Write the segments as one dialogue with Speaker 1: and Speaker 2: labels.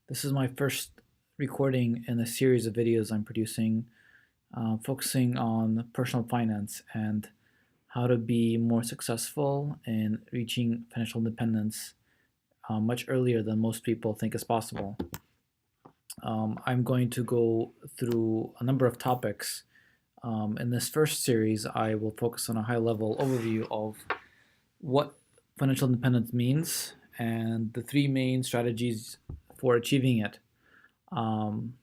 Speaker 1: This is my first recording in a series of videos I'm producing, focusing on personal finance and how to be more successful in reaching financial independence much earlier than most people think is possible. I'm going to go through a number of topics. In this first series, I will focus on a high level overview of what financial independence means and the three main strategies for achieving it. Um,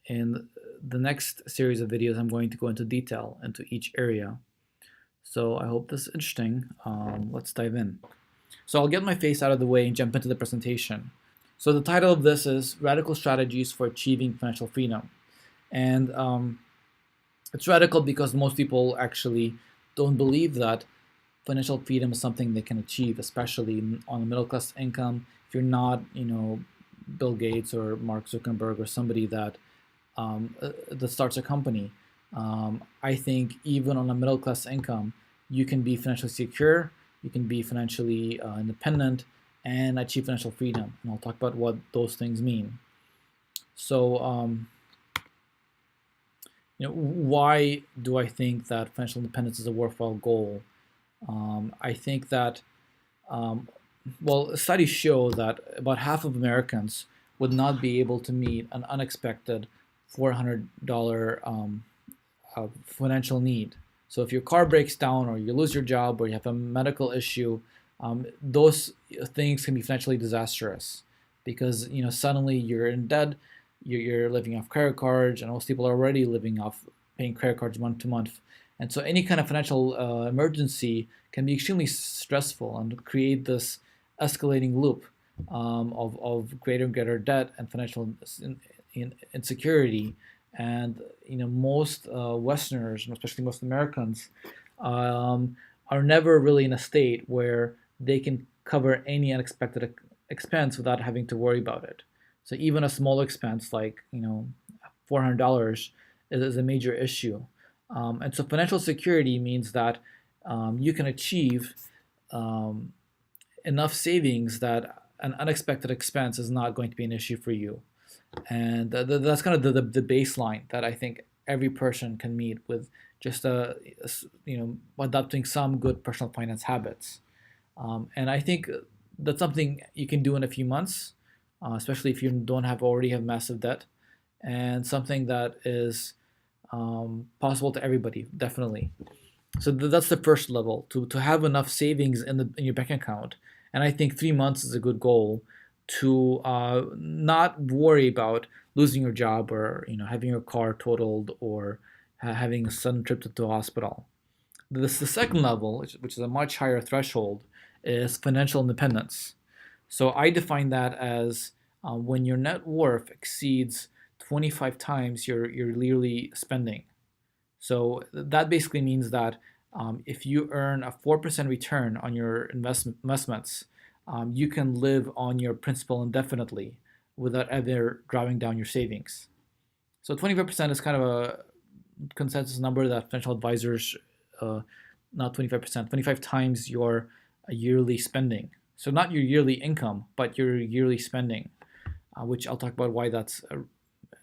Speaker 1: in the next series of videos, I'm going to go into detail into each area. So I hope this is interesting. Let's dive in. So I'll get my face out of the way and jump into the presentation. So the title of this is Radical Strategies for Achieving Financial Freedom. And it's radical because most people actually don't believe that financial freedom is something they can achieve, especially on a middle class income. If you're not, Bill Gates or Mark Zuckerberg or somebody that starts a company, I think even on a middle class income, you can be financially secure, you can be financially independent, and achieve financial freedom. And I'll talk about what those things mean. So, why do I think that financial independence is a worthwhile goal? I think that, um, studies show that about half of Americans would not be able to meet an unexpected $400 financial need. So if your car breaks down or you lose your job or you have a medical issue, those things can be financially disastrous because suddenly you're in debt, you're living off credit cards, and most people are already living off paying credit cards month to month. And so any kind of financial emergency can be extremely stressful and create this escalating loop of greater and greater debt and financial insecurity. And most Westerners, especially most Americans, are never really in a state where they can cover any unexpected expense without having to worry about it. So even a small expense like $400 is a major issue. And so financial security means that you can achieve um, enough savings that an unexpected expense is not going to be an issue for you. And that's kind of the baseline that I think every person can meet with just adopting some good personal finance habits. And I think that's something you can do in a few months, especially if you don't have already have massive debt, and something that is possible to everybody, definitely. So that's the first level, to have enough savings in your bank account. And I think 3 months is a good goal to not worry about losing your job or having your car totaled or having a sudden trip to the hospital. The second level, which is a much higher threshold, is financial independence. So I define that as when your net worth exceeds 25 times your yearly spending. So that basically means that if you earn a 4% return on your investments, you can live on your principal indefinitely without ever drawing down your savings. So 25% is kind of a consensus number that financial advisors, not 25%, 25 times your yearly spending. So not your yearly income, but your yearly spending, which I'll talk about why that's an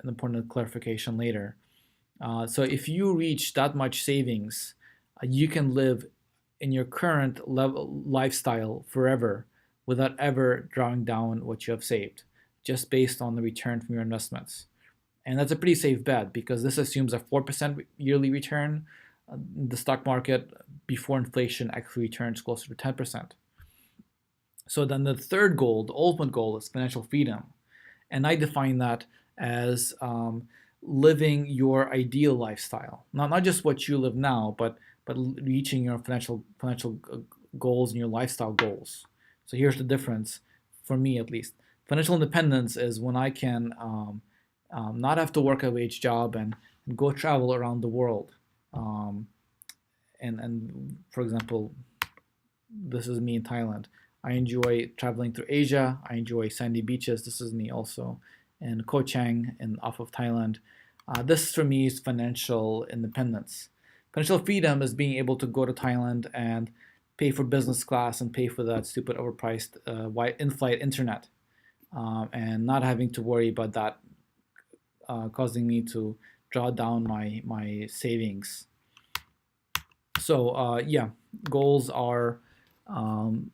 Speaker 1: important clarification later. So if you reach that much savings, you can live in your current lifestyle forever without ever drawing down what you have saved, just based on the return from your investments. And that's a pretty safe bet because this assumes a 4% yearly return. The stock market before inflation actually returns closer to 10%. So then the third goal, the ultimate goal, is financial freedom. And I define that as living your ideal lifestyle, not just what you live now, but reaching your financial goals and your lifestyle goals. So here's the difference, for me at least. Financial independence is when I can not have to work a wage job and go travel around the world. Um, and for example, this is me in Thailand. I enjoy traveling through Asia. I enjoy sandy beaches. This is me also in Koh Chang and off of Thailand. This for me is financial independence. Financial freedom is being able to go to Thailand and pay for business class and pay for that stupid overpriced in-flight internet. and not having to worry about that causing me to draw down my savings. So yeah, goals are um,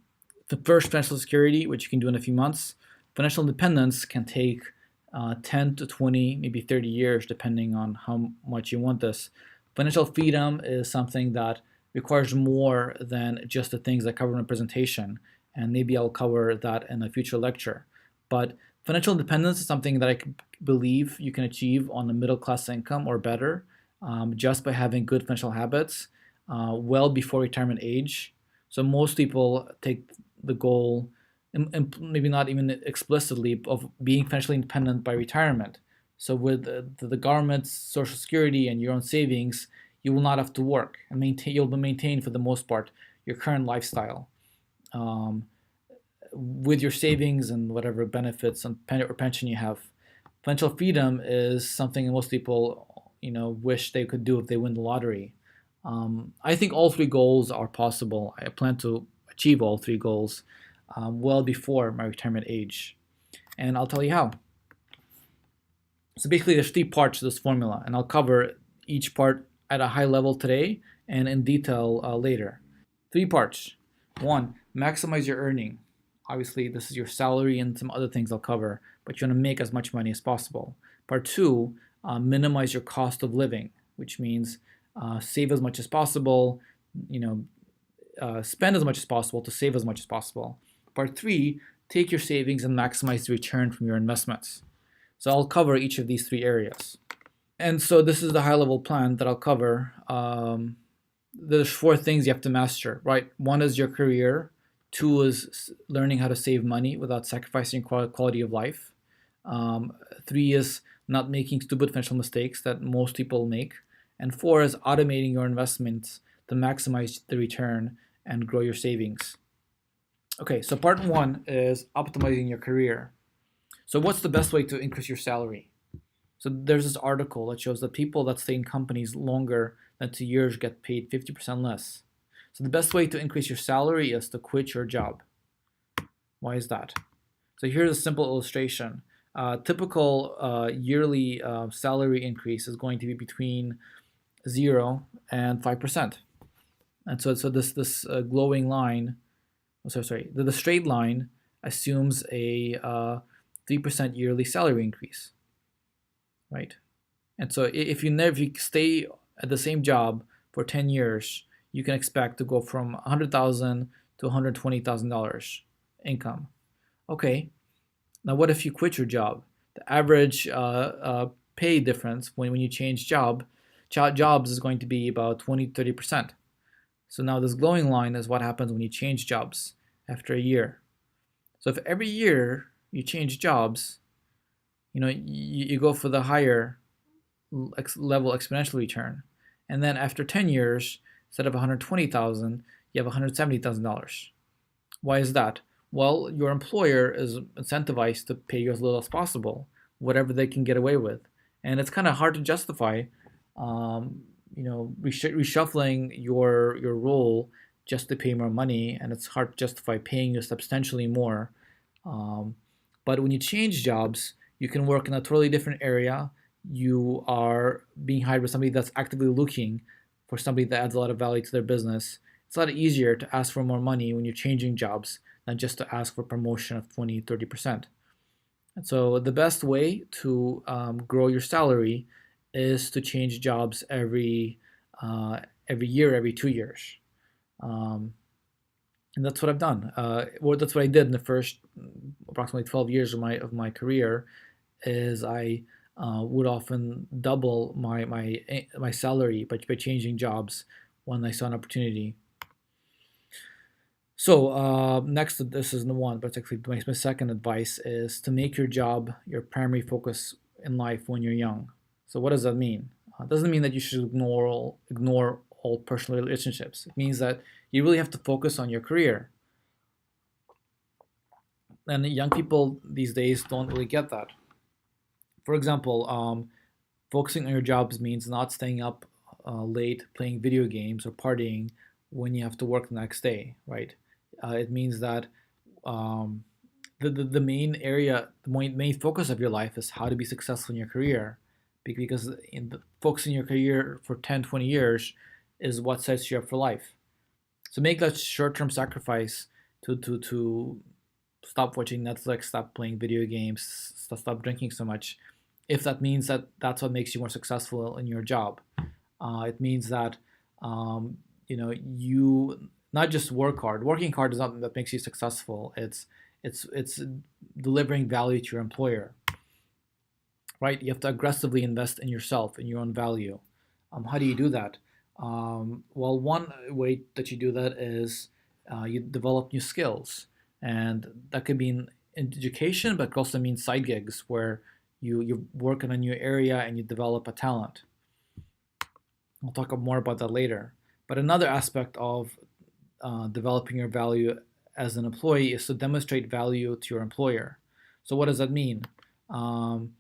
Speaker 1: the first financial security, which you can do in a few months. Financial independence can take 10 to 20, maybe 30 years, depending on how much you want this. Financial freedom is something that requires more than just the things I cover in a presentation, and maybe I'll cover that in a future lecture. But financial independence is something that I believe you can achieve on a middle class income or better, just by having good financial habits well before retirement age. So most people take the goal, and maybe not even explicitly, of being financially independent by retirement. So with the government's social security and your own savings, you will not have to work and maintain. You'll maintain for the most part your current lifestyle um, with your savings and whatever benefits and or pension you have. Financial freedom is something most people, wish they could do if they win the lottery. I think all three goals are possible. I plan to achieve all three goals well before my retirement age, and I'll tell you how. So basically, there's three parts to this formula, and I'll cover each part at a high level today and in detail later. Three parts. One, maximize your earning. Obviously, this is your salary and some other things I'll cover, but you want to make as much money as possible. Part two, minimize your cost of living, which means save as much as possible, you know, spend as much as possible to save as much as possible. Part three, take your savings and maximize the return from your investments. So I'll cover each of these three areas. And so this is the high level plan that I'll cover. There's four things you have to master, right? One is your career. Two is learning how to save money without sacrificing quality of life. Three is not making stupid financial mistakes that most people make. And four is automating your investments to maximize the return and grow your savings. Okay, so part one is optimizing your career. So what's the best way to increase your salary? So there's this article that shows that people that stay in companies longer than 2 years get paid 50% less. So the best way to increase your salary is to quit your job. Why is that? So here's a simple illustration. Typical yearly salary increase is going to be between 0 and 5%. And so this glowing line, the straight line assumes a 3% yearly salary increase, right? And so if you stay at the same job for 10 years, you can expect to go from $100,000 to $120,000 income. Okay, now what if you quit your job? The average pay difference when you change jobs is going to be about 20-30%. So now this glowing line is what happens when you change jobs after a year. So if every year you change jobs, you go for the higher level exponential return, and then after 10 years, instead of 120,000, you have $170,000. Why is that? Well, your employer is incentivized to pay you as little as possible, whatever they can get away with, and it's kind of hard to justify, reshuffling your role just to pay more money, and it's hard to justify paying you substantially more. But when you change jobs, you can work in a totally different area. You are being hired with somebody that's actively looking for somebody that adds a lot of value to their business. It's a lot easier to ask for more money when you're changing jobs than just to ask for promotion of 20-30%. And so the best way to grow your salary is to change jobs every year, every 2 years. And that's what I've done. That's what I did in the first approximately 12 years of my career. Is I would often double my salary by changing jobs when I saw an opportunity. So next, this is the one, but it's actually my second advice is to make your job your primary focus in life when you're young. So what does that mean? It doesn't mean that you should ignore all personal relationships. It means that you really have to focus on your career. And young people these days don't really get that. For example, focusing on your jobs means not staying up late playing video games or partying when you have to work the next day, right? It means that um, the main area, the main focus of your life is how to be successful in your career, because focusing your career for 10, 20 years is what sets you up for life. So make that short-term sacrifice to stop watching Netflix, stop playing video games, stop drinking so much. If that means that that's what makes you more successful in your job, it means that you not just work hard. Working hard is not that makes you successful. It's delivering value to your employer, right? You have to aggressively invest in yourself, in your own value. How do you do that? Well, one way that you do that is you develop new skills, and that could be in education, but it also means side gigs where you work in a new area and you develop a talent. I'll talk more about that later. But another aspect of developing your value as an employee is to demonstrate value to your employer. So what does that mean? Um,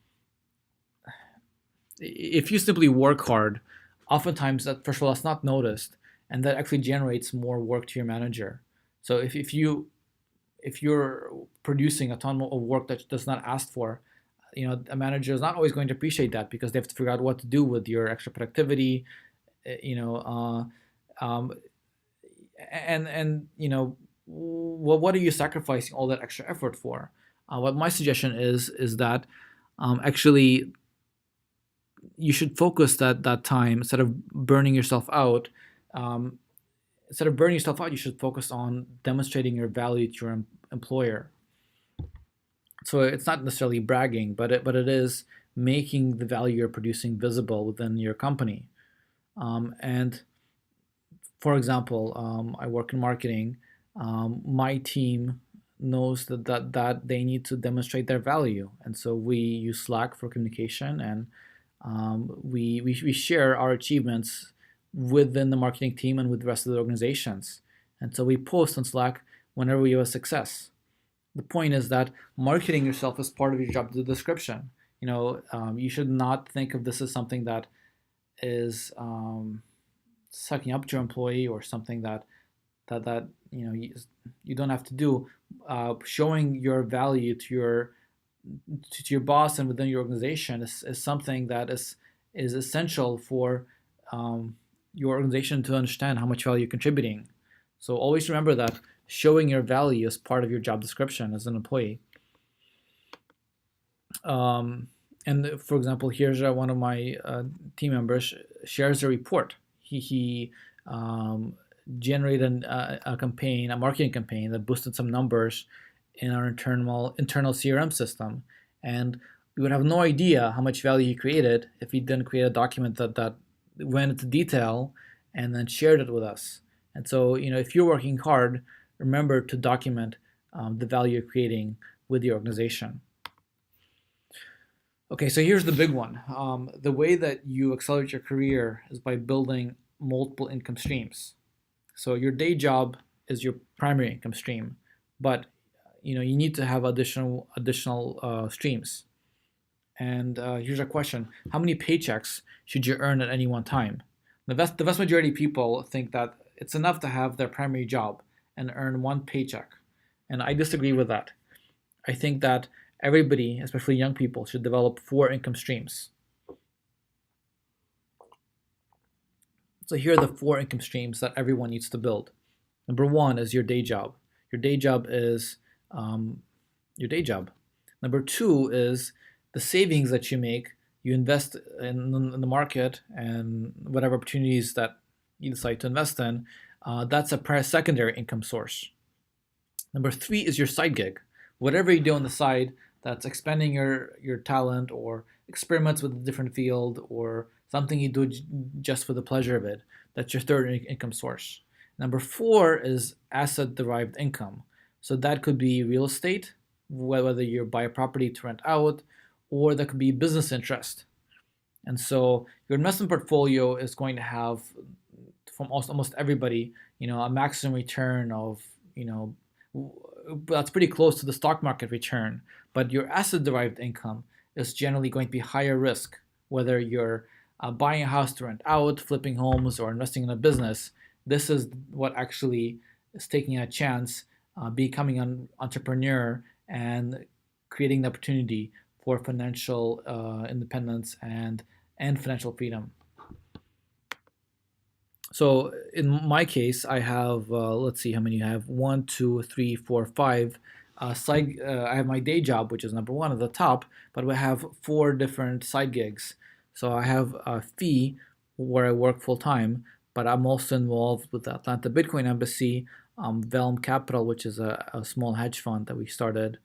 Speaker 1: if you simply work hard, oftentimes that first of all that's not noticed, and that actually generates more work to your manager. So if you're producing a ton of work that does not ask for, a manager is not always going to appreciate that because they have to figure out what to do with your extra productivity, you know, um, and what are you sacrificing all that extra effort for? What my suggestion is that actually you should focus that time instead of burning yourself out. Um, Instead of burning yourself out, you should focus on demonstrating your value to your employer. So it's not necessarily bragging, but it is making the value you're producing visible within your company. And for example, I work in marketing. My team knows that they need to demonstrate their value, and so we use Slack for communication, and we share our achievements within the marketing team and with the rest of the organizations. And so we post on Slack whenever we have a success. The point is that marketing yourself is part of your job description. You should not think of this as something that is sucking up to your employee or something that you don't have to do. Showing your value to your boss and within your organization is something that is essential for your organization to understand how much value you're contributing. So always remember that showing your value is part of your job description as an employee. And for example, here's one of my team members shares a report. He generated a marketing campaign that boosted some numbers in our internal CRM system, and we would have no idea how much value he created if he didn't create a document that went into detail and then shared it with us. And so, if you're working hard, remember to document the value you're creating with the organization. Okay, so here's the big one. The way that you accelerate your career is by building multiple income streams. So your day job is your primary income stream, but you need to have additional streams. And here's a question: how many paychecks should you earn at any one time? The vast majority of people think that it's enough to have their primary job and earn one paycheck, and I disagree with that. I think that everybody, especially young people, should develop 4 income streams. So here are the 4 income streams that everyone needs to build. Number 1 is your day job. Your day job is your day job. Number 2 is the savings that you make. You invest in the market and whatever opportunities that you decide to invest in. That's a secondary income source. Number 3 is your side gig. Whatever you do on the side that's expanding your talent or experiments with a different field or something you do just for the pleasure of it. That's your third income source. Number 4 is asset-derived income. So that could be real estate, whether you buy a property to rent out, or that could be business interest. And so your investment portfolio is going to have, from almost everybody, a maximum return of, that's pretty close to the stock market return. But your asset-derived income is generally going to be higher risk, whether you're buying a house to rent out, flipping homes, or investing in a business. This is what actually is taking a chance, becoming an entrepreneur and creating the opportunity for financial independence and financial freedom. So in my case, I have let's see how many I have: one, two, three, four, five. Side. I have my day job, which is number one at the top, but I have four different side gigs. So I have a fee where I work full time, but I'm also involved with the Atlanta Bitcoin Embassy, Velm Capital, which is a small hedge fund that we started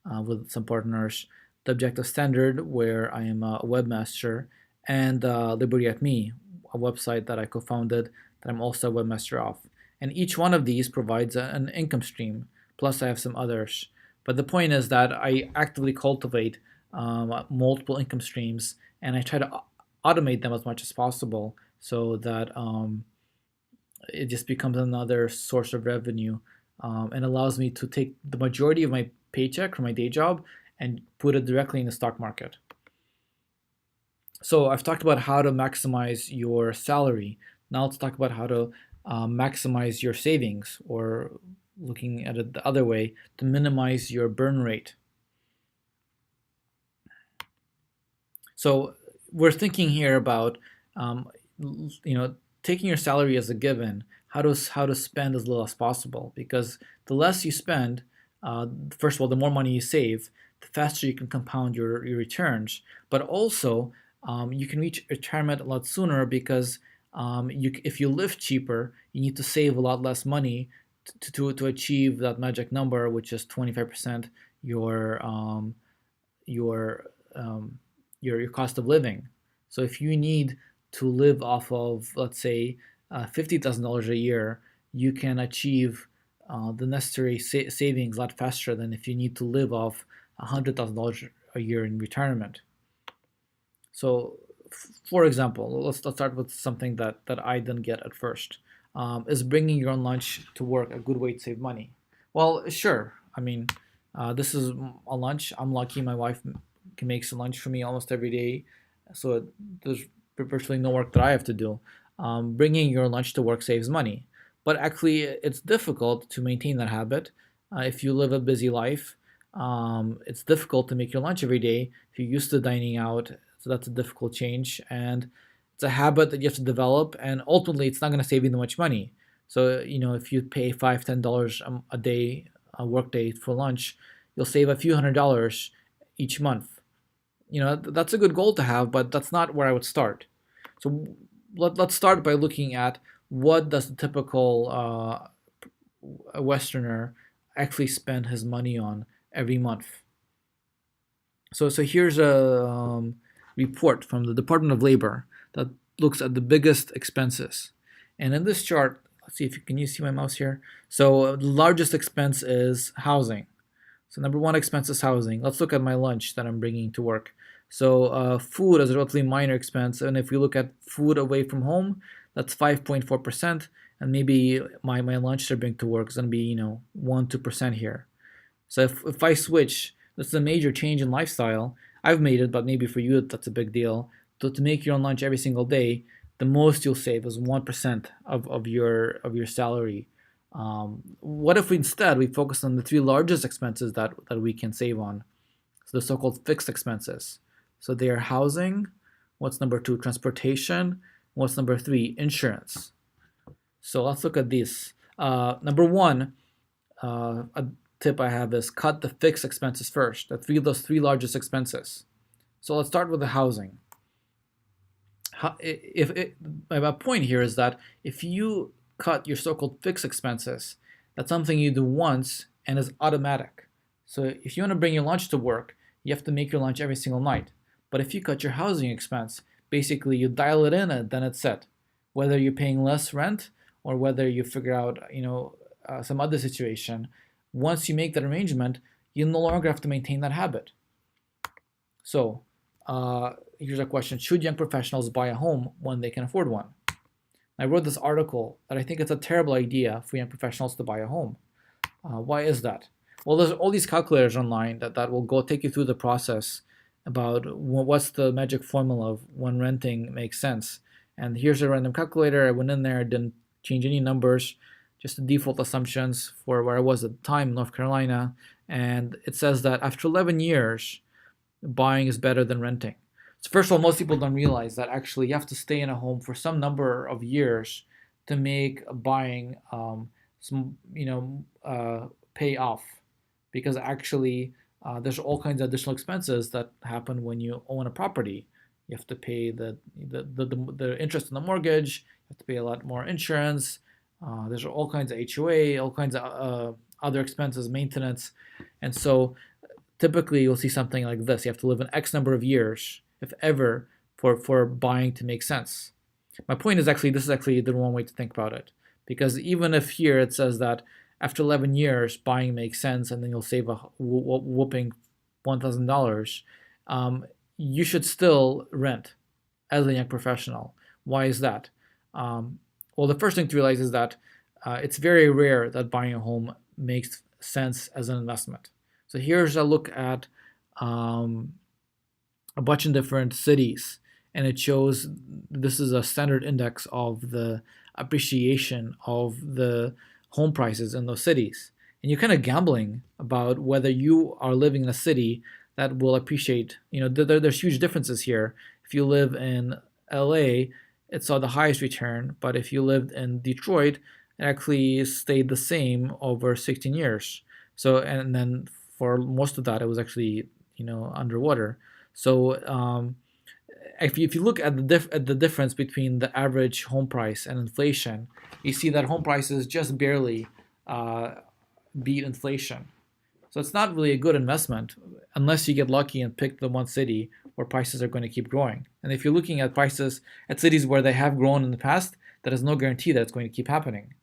Speaker 1: with some partners. The Objective Standard, where I am a webmaster, and Liberty at Me, a website that I co-founded that I'm also a webmaster of. And each one of these provides an income stream. Plus, I have some others. But the point is that I actively cultivate multiple income streams, and I try to automate them as much as possible so that it just becomes another source of revenue, and allows me to take the majority of my paycheck from my day job and put it directly in the stock market. So I've talked about how to maximize your salary. Now let's talk about how to maximize your savings, or looking at it the other way, to minimize your burn rate. So we're thinking here about taking your salary as a given, how to spend as little as possible, because the less you spend, first of all, the more money you save, the faster you can compound your returns, but also you can reach retirement a lot sooner because if you live cheaper, you need to save a lot less money to achieve that magic number, which is 25% your your your cost of living. So if you need to live off of, let's say, $50,000 a year, you can achieve the necessary savings a lot faster than if you need to live off $100,000 a year in retirement. So, for example, let's start with something that I didn't get at first. Is bringing your own lunch to work a good way to save money? Well, sure. I mean, this is a lunch. I'm lucky my wife can make some lunch for me almost every day, so there's virtually no work that I have to do. Bringing your lunch to work saves money, but actually, it's difficult to maintain that habit. If you live a busy life, it's difficult to make your lunch every day if you're used to dining out. So that's a difficult change, and it's a habit that you have to develop. And ultimately, it's not going to save you that much money. So if you pay $5-10 a day, a work day for lunch, you'll save a few $100s each month. That's a good goal to have, but that's not where I would start. So let's start by looking at what does the typical Westerner actually spend his money on every month. So here's a report from the Department of Labor that looks at the biggest expenses. And in this chart, let's see if you see my mouse here. So the largest expense is housing. So number one expense is housing. Let's look at my lunch that I'm bringing to work. So food is a relatively minor expense, and if we look at food away from home, that's 5.4%, and maybe my lunch that I bring to work is going to be 1-2% here. So if I switch, this is a major change in lifestyle. I've made it, but maybe for you that's a big deal. To make your own lunch every single day, the most you'll save is 1% of your salary. What if instead we focus on the three largest expenses that we can save on? So the so-called fixed expenses. So they are housing. What's number two? Transportation. What's number three? Insurance. So let's look at these. Number one, a tip I have is cut the fixed expenses first. Those three largest expenses. So let's start with the housing. My point here is that if you cut your so-called fixed expenses, that's something you do once and is automatic. So if you want to bring your lunch to work, you have to make your lunch every single night. But if you cut your housing expense, basically you dial it in and then it's set. Whether you're paying less rent or whether you figure out some other situation, once you make that arrangement, you no longer have to maintain that habit. So here's a question: should young professionals buy a home when they can afford one? I wrote this article that I think it's a terrible idea for young professionals to buy a home. Why is that? Well, there's all these calculators online that will go take you through the process about what's the magic formula of when renting makes sense. And here's a random calculator. I went in there, didn't change any numbers, just the default assumptions for where I was at the time, North Carolina, and it says that after 11 years, buying is better than renting. So first of all, most people don't realize that actually you have to stay in a home for some number of years to make buying some pay off, because actually there's all kinds of additional expenses that happen when you own a property. You have to pay the interest on the mortgage. You have to pay a lot more insurance. There's all kinds of HOA, all kinds of other expenses, maintenance, and so typically you'll see something like this. You have to live an X number of years, if ever, for buying to make sense. My point is actually, this is actually the wrong way to think about it. Because even if here it says that after 11 years, buying makes sense and then you'll save a whooping $1,000, you should still rent as a young professional. Why is that? Well, the first thing to realize is that it's very rare that buying a home makes sense as an investment. So here's a look at a bunch of different cities, and it shows this is a standard index of the appreciation of the home prices in those cities. And you're kind of gambling about whether you are living in a city that will appreciate. There's huge differences here. If you live in LA, it saw the highest return, but if you lived in Detroit, it actually stayed the same over 16 years. So, and then for most of that, it was actually underwater. So if you look at the difference between the average home price and inflation, you see that home prices just barely beat inflation. So it's not really a good investment unless you get lucky and pick the one city where prices are going to keep growing. And if you're looking at prices at cities where they have grown in the past, that is no guarantee that it's going to keep happening.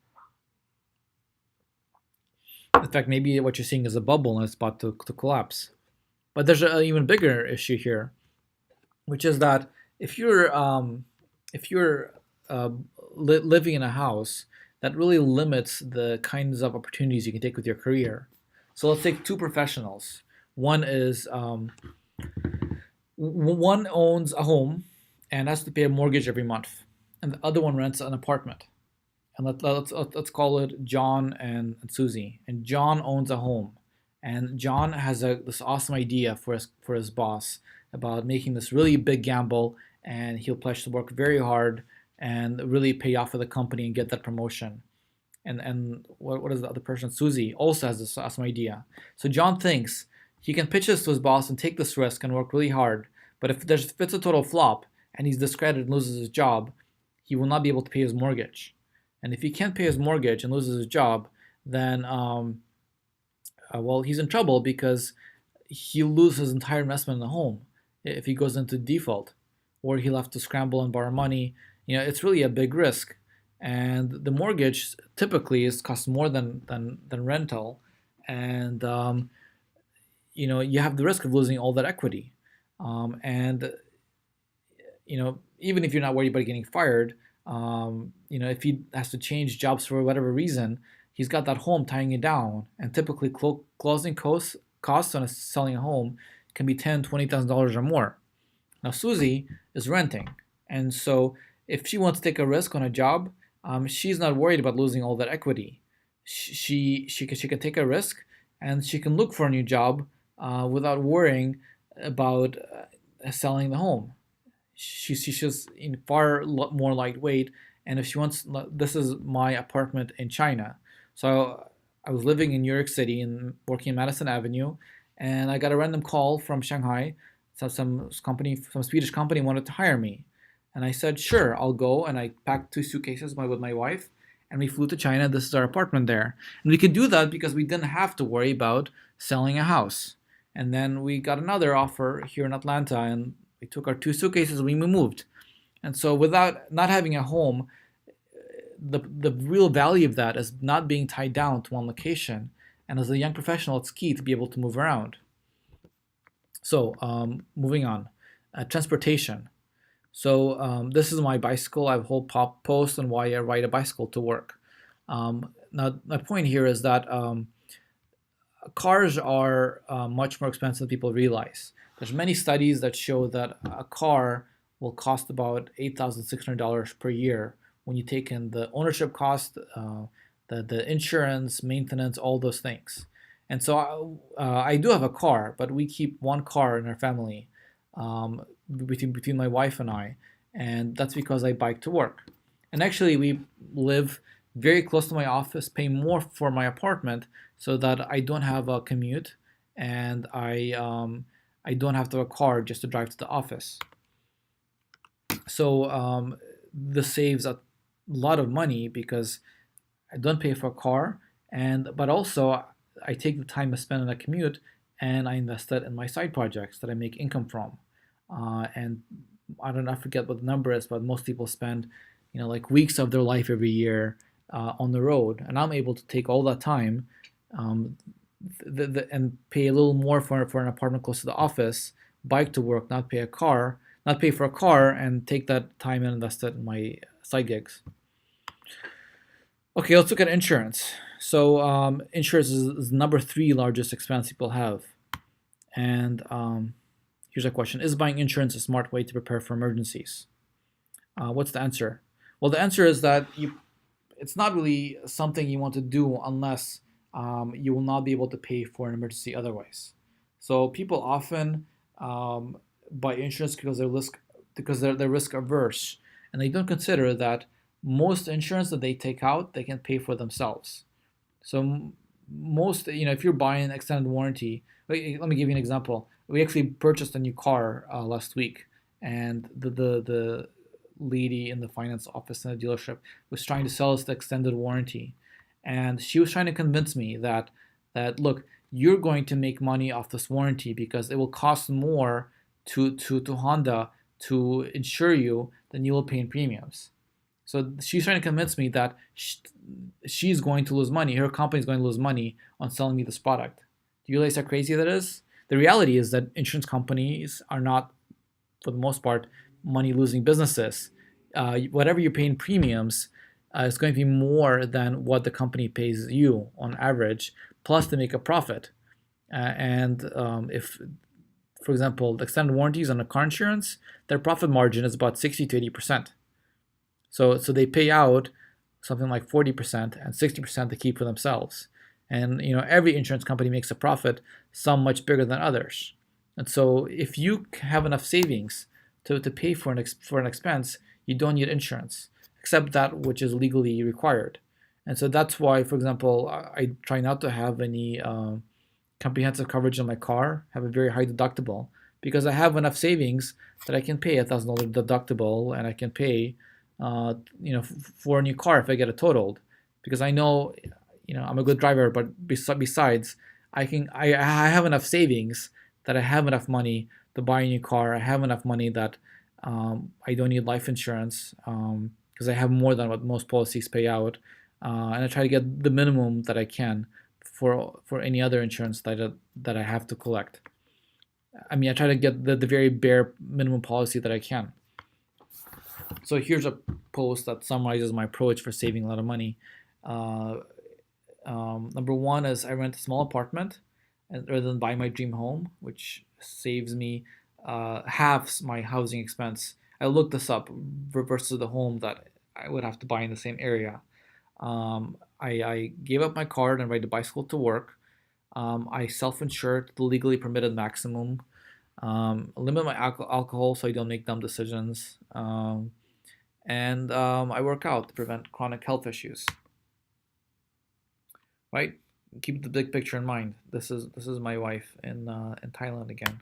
Speaker 1: In fact, maybe what you're seeing is a bubble and it's about to collapse. But there's an even bigger issue here, which is that if you're living in a house, that really limits the kinds of opportunities you can take with your career. So let's take two professionals. One is one owns a home and has to pay a mortgage every month, and the other one rents an apartment. And let's call it John and Susie. And John owns a home, and John has this awesome idea for his boss about making this really big gamble, and he'll pledge to work very hard and really pay off for the company and get that promotion. And what is the other person? Susie also has this awesome idea. So John thinks he can pitch this to his boss and take this risk and work really hard. But if it's a total flop and he's discredited and loses his job, he will not be able to pay his mortgage. And if he can't pay his mortgage and loses his job, then well, he's in trouble because he'll lose his entire investment in the home if he goes into default, or he'll have to scramble and borrow money. It's really a big risk. And the mortgage typically costs more than rental, and you have the risk of losing all that equity. And even if you're not worried about getting fired, if he has to change jobs for whatever reason, he's got that home tying it down. And typically, closing costs on selling a home can be $10,000-$20,000 or more. Now Susie is renting, and so if she wants to take a risk on a job, she's not worried about losing all that equity. She can take a risk, and she can look for a new job without worrying about selling the home. She's just far more lightweight. And if she wants, this is my apartment in China. So I was living in New York City and working in Madison Avenue, and I got a random call from Shanghai. So some Swedish company wanted to hire me. And I said, sure, I'll go. And I packed 2 suitcases with my wife, and we flew to China. This is our apartment there. And we could do that because we didn't have to worry about selling a house. And then we got another offer here in Atlanta, and we took our 2 suitcases and we moved. And so without not having a home, the real value of that is not being tied down to one location. And as a young professional, it's key to be able to move around. So moving on, transportation. So this is my bicycle. I have a whole post on why I ride a bicycle to work. Now, my point here is that cars are much more expensive than people realize. There's many studies that show that a car will cost about $8,600 per year when you take in the ownership cost, the insurance, maintenance, all those things. And so I do have a car, but we keep one car in our family, between my wife and I, and that's because I bike to work. And actually, we live very close to my office, pay more for my apartment so that I don't have a commute, and I don't have to have a car just to drive to the office. So this saves a lot of money because I don't pay for a car, and but also I take the time I spend on a commute and I invest that in my side projects that I make income from. And I don't know, I forget what the number is, but most people spend, like weeks of their life every year on the road, and I'm able to take all that time, um, and pay a little more for an apartment close to the office, bike to work, not pay for a car, and take that time and invest it in my side gigs. Okay, let's look at insurance. So insurance is the number three largest expense people have. And here's a question: is buying insurance a smart way to prepare for emergencies? What's the answer? Well, the answer is that it's not really something you want to do unless you will not be able to pay for an emergency otherwise. So people often buy insurance because they're risk averse, and they don't consider that most insurance that they take out they can pay for themselves. So most, if you're buying extended warranty, let me give you an example. We actually purchased a new car last week, and the lady in the finance office in the dealership was trying to sell us the extended warranty, and she was trying to convince me that look, you're going to make money off this warranty because it will cost more to Honda to insure you than you will pay in premiums. So she's trying to convince me that she's going to lose money. Her company's going to lose money on selling me this product. Do you realize how crazy that is? The reality is that insurance companies are not, for the most part, money losing businesses. Whatever you pay in premiums is going to be more than what the company pays you on average, plus they make a profit. And if, for example, the extended warranties on a car insurance, their profit margin is about 60 to 80%. So they pay out something like 40%, and 60% they keep for themselves. And every insurance company makes a profit, some much bigger than others. And so if you have enough savings to pay for an expense, you don't need insurance, except that which is legally required. And so that's why, for example, I try not to have any comprehensive coverage on my car, have a very high deductible, because I have enough savings that I can pay $1,000 deductible, and I can pay for a new car if I get it totaled, because I know, I'm a good driver. But besides, I have enough savings that I have enough money to buy a new car. I have enough money that I don't need life insurance because I have more than what most policies pay out, and I try to get the minimum that I can for any other insurance that I have to collect. I mean, I try to get the very bare minimum policy that I can. So here's a post that summarizes my approach for saving a lot of money. Uh, Number one is I rent a small apartment rather than buy my dream home, which saves me halves my housing expense. I looked this up versus the home that I would have to buy in the same area. I gave up my card and ride a bicycle to work. I self-insure to the legally permitted maximum. Limit my alcohol so I don't make dumb decisions. And I work out to prevent chronic health issues. Right? Keep the big picture in mind. This is my wife in Thailand again.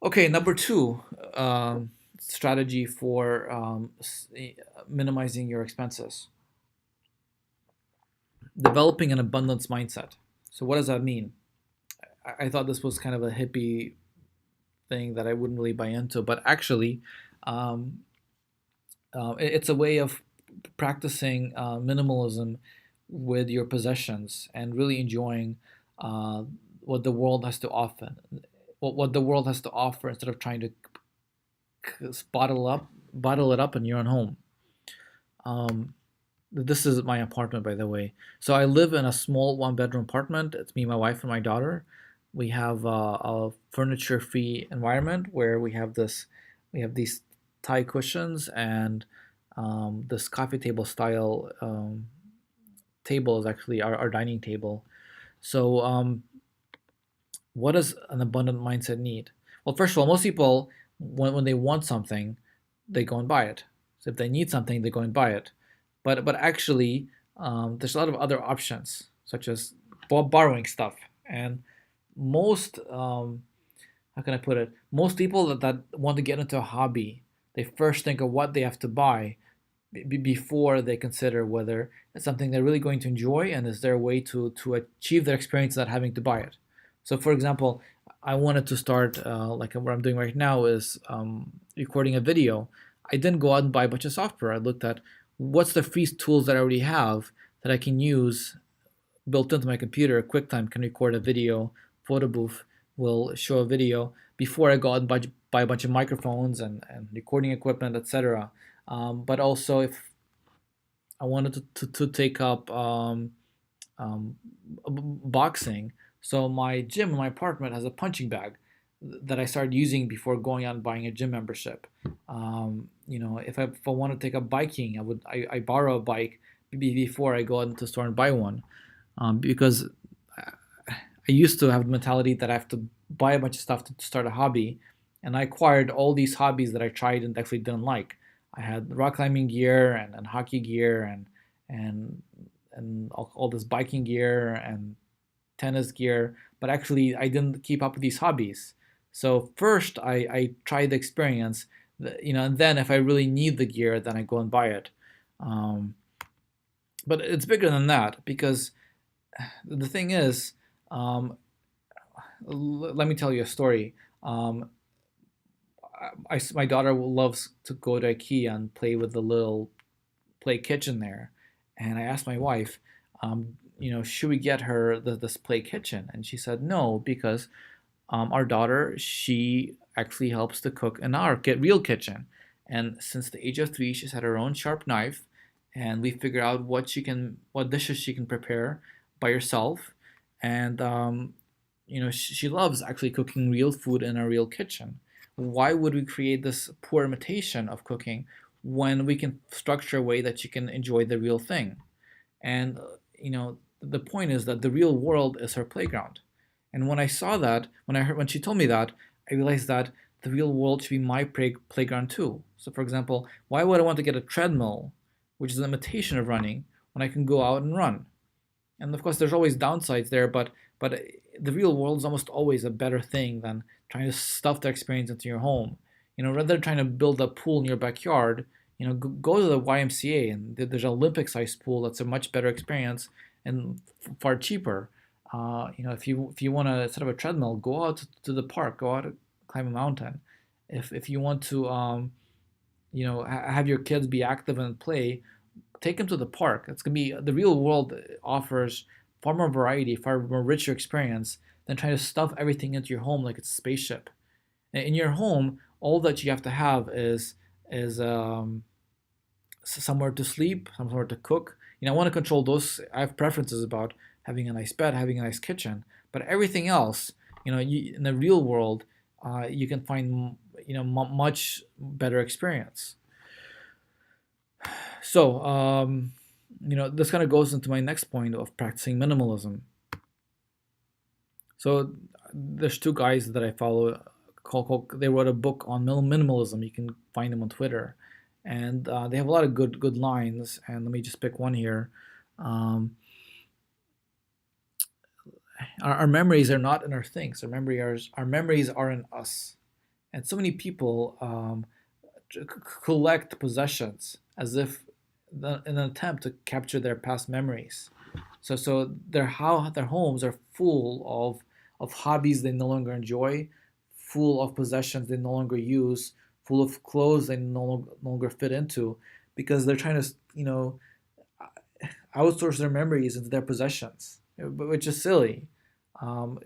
Speaker 1: Okay, number two, strategy for minimizing your expenses. Developing an abundance mindset. So what does that mean? I thought this was kind of a hippie thing that I wouldn't really buy into, but actually, um, it's a way of practicing minimalism with your possessions and really enjoying what the world has to offer. What the world has to offer instead of trying to bottle it up in your own home. Um, this is my apartment, by the way. So I live in a small one-bedroom apartment. It's me, my wife, and my daughter. We have a furniture-free environment where we have these Thai cushions, and this coffee table style table is actually our dining table. So, what does an abundant mindset need? Well, first of all, most people, when they want something, they go and buy it. So if they need something, they go and buy it. But actually, there's a lot of other options, such as borrowing stuff. And most, how can I put it? Most people that want to get into a hobby, they first think of what they have to buy before they consider whether it's something they're really going to enjoy and is there a way to achieve their experience without having to buy it. So, for example, I wanted to start like what I'm doing right now is recording a video. I didn't go out and buy a bunch of software. I looked at what's the free tools that I already have that I can use built into my computer. QuickTime can record a video, Photo Booth will show a video before I go out and buy a bunch of microphones and recording equipment, etc. But also, if I wanted to take up boxing, so my gym in my apartment has a punching bag that I started using before going out and buying a gym membership. If I want to take up biking, I borrow a bike before I go out into the store and buy one, because I used to have the mentality that I have to buy a bunch of stuff to start a hobby, and I acquired all these hobbies that I tried and actually didn't like. I had rock climbing gear and hockey gear and and all this biking gear and tennis gear, but actually I didn't keep up with these hobbies. So first I try the experience, and then if I really need the gear, then I go and buy it. Um, but it's bigger than that because the thing is, um, let me tell you a story. Um, my daughter loves to go to IKEA and play with the little play kitchen there, and I asked my wife, should we get her this play kitchen? And she said no because our daughter, she actually helps to cook in our real kitchen, and since the age of 3, she's had her own sharp knife, and we figure out what dishes she can prepare by herself, and she loves actually cooking real food in a real kitchen. Why would we create this poor imitation of cooking when we can structure a way that you can enjoy the real thing? And the point is that the real world is her playground. And when I saw that, when she told me that, I realized that the real world should be my playground too. So, for example, why would I want to get a treadmill, which is an imitation of running, when I can go out and run? And of course, there's always downsides there, but the real world is almost always a better thing than trying to stuff the experience into your home. Rather than trying to build a pool in your backyard, go to the YMCA, and there's an Olympic-sized pool that's a much better experience and far cheaper. If you want to set up a treadmill, go out to the park, go out and climb a mountain. If you want to, have your kids be active and play, take them to the park. It's gonna be the real world offers far more variety, far more richer experience than trying to stuff everything into your home like it's a spaceship. In your home, all that you have to have is somewhere to sleep, somewhere to cook. I want to control those. I have preferences about having a nice bed, having a nice kitchen, but everything else, in the real world, you can find much better experience. So, this kind of goes into my next point of practicing minimalism. So, there's two guys that I follow. They wrote a book on minimalism. You can find them on Twitter, and they have a lot of good lines. And let me just pick one here. Um, our memories are not in our things. Our memories are in us. And so many people collect possessions as if in an attempt to capture their past memories. So their homes are full of hobbies they no longer enjoy, full of possessions they no longer use, full of clothes they no longer fit into, because they're trying to outsource their memories into their possessions, which is silly. Um,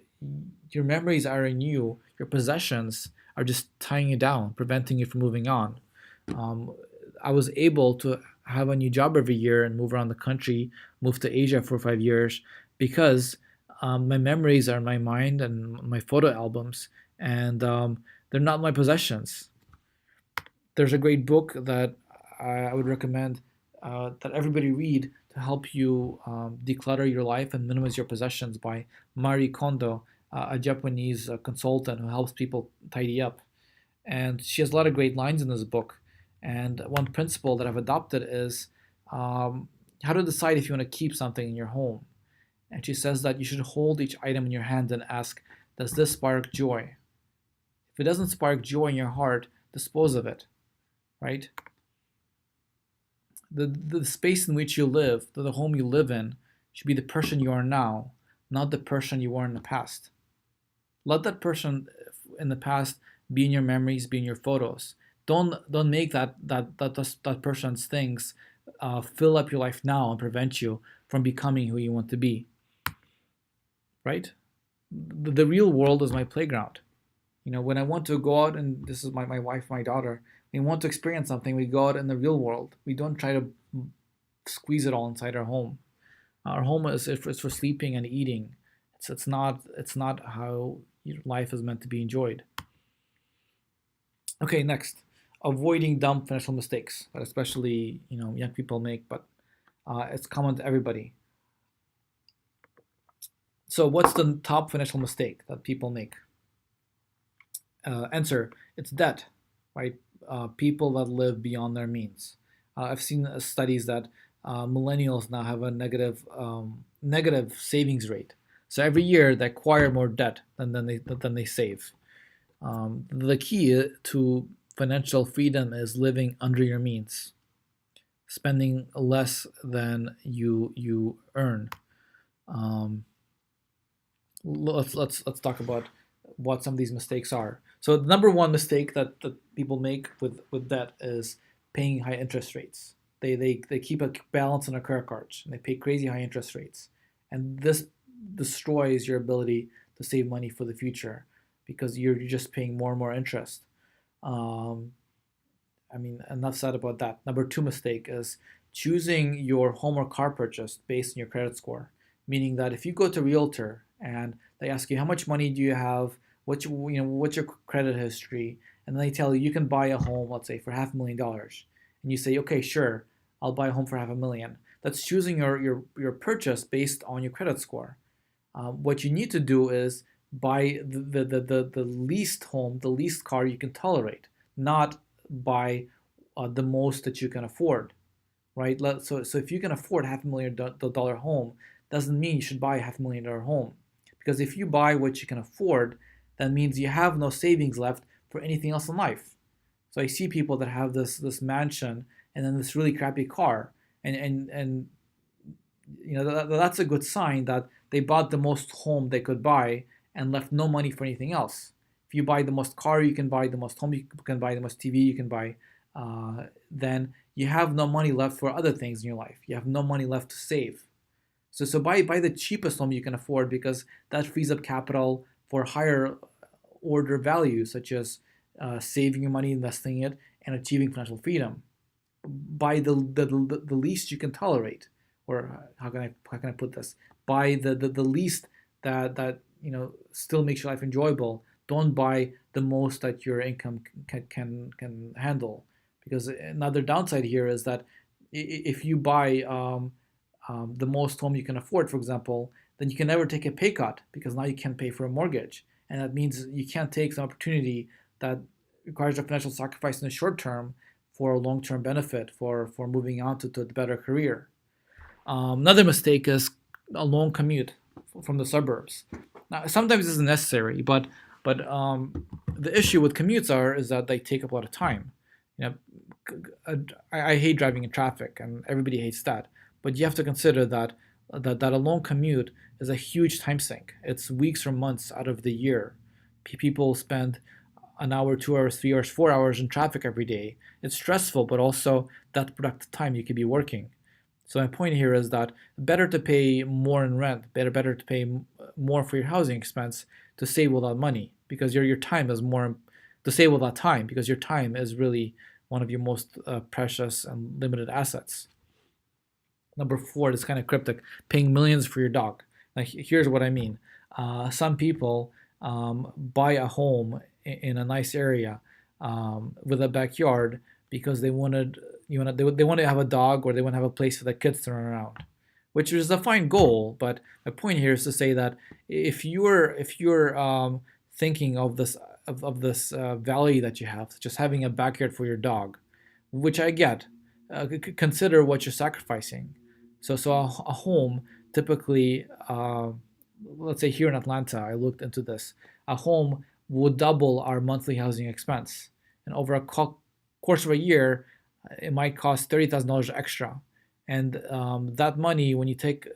Speaker 1: your memories are in you. Your possessions are just tying you down, preventing you from moving on. Um, I was able to have a new job every year and move around the country, move to Asia for 5 years because my memories are in my mind and my photo albums, and they're not my possessions. There's a great book that I would recommend that everybody read to help you declutter your life and minimize your possessions by Marie Kondo, a Japanese consultant who helps people tidy up. And she has a lot of great lines in this book. And one principle that I've adopted is how to decide if you want to keep something in your home. And she says that you should hold each item in your hand and ask, does this spark joy? If it doesn't spark joy in your heart, dispose of it, right? The space in which you live, the home you live in, should be the person you are now, not the person you were in the past. Let that person in the past be in your memories, be in your photos. Don't make that person's things fill up your life now and prevent you from becoming who you want to be. Right? The real world is my playground. When I want to go out, and this is my wife, my daughter, we want to experience something, we go out in the real world. We don't try to squeeze it all inside our home. Our home is for sleeping and eating. It's not how your life is meant to be enjoyed. Okay, next, avoiding dumb financial mistakes that especially young people make, but it's common to everybody. So, what's the top financial mistake that people make? Answer: it's debt, right? People that live beyond their means. I've seen studies that millennials now have a negative savings rate. So every year they acquire more debt than they save. The key to financial freedom is living under your means, spending less than you earn. Um, let's talk about what some of these mistakes are. So the number one mistake that people make with debt is paying high interest rates. They keep a balance on their credit cards and they pay crazy high interest rates, and this destroys your ability to save money for the future because you're just paying more and more interest. Um, enough said about that. Number two mistake is choosing your home or car purchase based on your credit score, meaning that if you go to a realtor and they ask you how much money do you have, what's your credit history, and then they tell you you can buy a home, let's say for $500,000, and you say, okay, sure, I'll buy a home for $500,000. That's choosing your purchase based on your credit score. What you need to do is buy the least home, the least car you can tolerate, not buy the most that you can afford, right? So if you can afford $500,000 home, doesn't mean you should buy a $500,000 home, because if you buy what you can afford, that means you have no savings left for anything else in life. So I see people that have this mansion and then this really crappy car, and that's a good sign that they bought the most home they could buy and left no money for anything else. If you buy the most car you can buy, the most home you can buy, the most TV you can buy, then you have no money left for other things in your life. You have no money left to save. So buy the cheapest home you can afford, because that frees up capital for higher order values, such as saving your money, investing it, and achieving financial freedom. Buy the least you can tolerate, or how can I put this? Buy the least that still makes your life enjoyable. Don't buy the most that your income can handle, because another downside here is that if you buy the most home you can afford, for example, then you can never take a pay cut, because now you can't pay for a mortgage, and that means you can't take some opportunity that requires a financial sacrifice in the short term for a long-term benefit for moving on to a better career. Another mistake is a long commute from the suburbs. Now, sometimes this is necessary, but the issue with commutes is that they take up a lot of time. You know, I hate driving in traffic, and everybody hates that. But you have to consider that a long commute is a huge time sink. It's weeks or months out of the year. People spend an hour, 2 hours, 3 hours, 4 hours in traffic every day. It's stressful, but also that's productive time you could be working. So my point here is that better to pay more in rent, better to pay more for your housing expense to save all that money, because your time is more to save all that time, because your time is really one of your most precious and limited assets. Number four is kind of cryptic: paying millions for your dog. Now, here's what I mean. Some people buy a home in a nice area with a backyard because they wanted they want to have a dog, or they want to have a place for the kids to run around, which is a fine goal. But my point here is to say that if you're thinking of this value that you have, just having a backyard for your dog, which I get, consider what you're sacrificing. So a home typically, let's say here in Atlanta, I looked into this. A home would double our monthly housing expense, and over a course of a year, it might cost $30,000 extra. And that money, when you take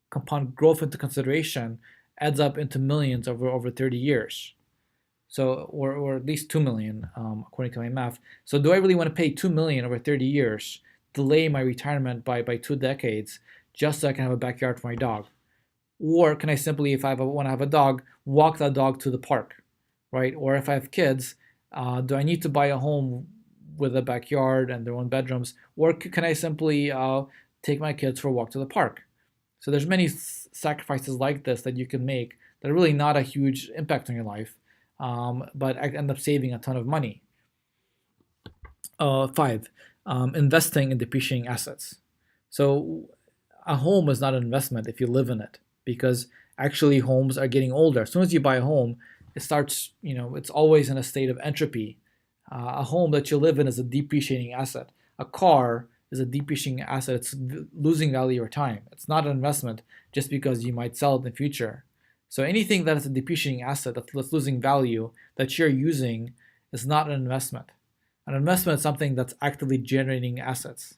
Speaker 1: compound growth into consideration, adds up into millions over 30 years. So, or at least 2 million, according to my math. So, do I really want to pay 2 million over 30 years, delay my retirement by 2 decades, just so I can have a backyard for my dog? Or can I simply, if I want to have a dog, walk that dog to the park, right? Or if I have kids, do I need to buy a home with a backyard and their own bedrooms, or can I simply take my kids for a walk to the park? So there's many sacrifices like this that you can make that are really not a huge impact on your life, but I end up saving a ton of money. Five, investing in depreciating assets. So a home is not an investment if you live in it, because actually homes are getting older. As soon as you buy a home, it starts, it's always in a state of entropy. A home that you live in is a depreciating asset. A car is a depreciating asset. It's losing value over time. It's not an investment just because you might sell it in the future. So anything that is a depreciating asset that's losing value that you're using is not an investment. An investment is something that's actively generating assets.